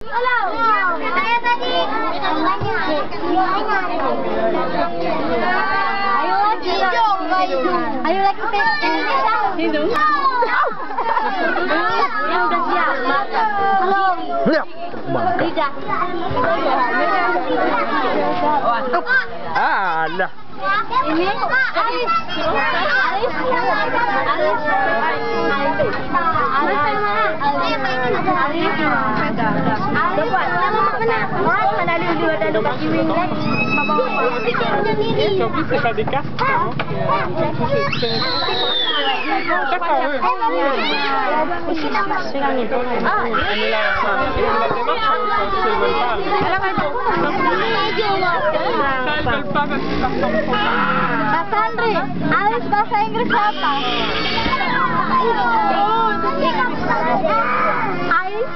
Halo. Saya tadi. Ayo lagi. Ayo lagi Indonesia. Hidung. Yang udah siap. Halo. Lihat. Tidak. Alah. Ini Aris. Sophie, c'est pas des cartes, hein? Kak Sandri, Alis bahasa Inggris apa? Alis.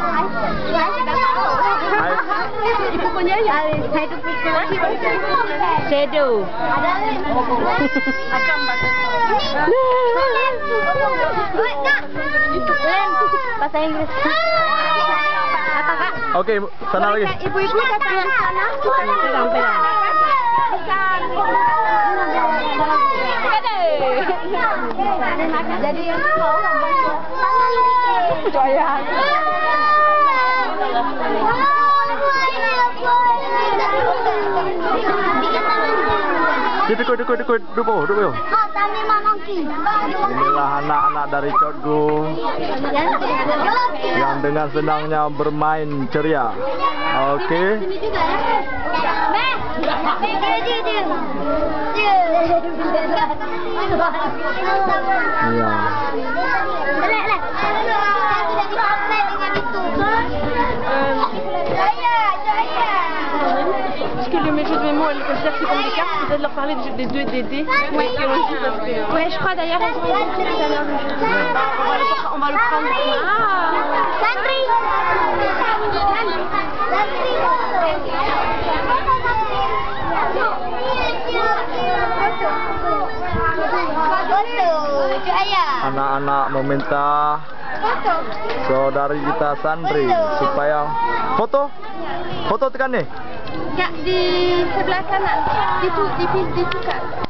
Pokoknya ya. Alis, saya itu Shadow. Ada Alis. Len, bahasa Inggris. Apa Kak? Oke, sana lagi. Ibu-ibu datang ke sana. Jadi Joyan. Duduk, duduk. Inilah anak-anak dari Cotgo yang dengan senangnya bermain ceria. Oke. Iya. Est-ce que le maître de mémo, elle considère que c'est comme des cartes? Peut-être leur parler des deux dés. Oui, qui ont dit parce que... Ouais, je crois d'ailleurs, elles ont dit tout à l'heure. On va le prendre. Ah! Sandri. Anak-anak meminta saudari kita Sandri supaya foto tekan nih. Ya, di sebelah kanan. Di tukar.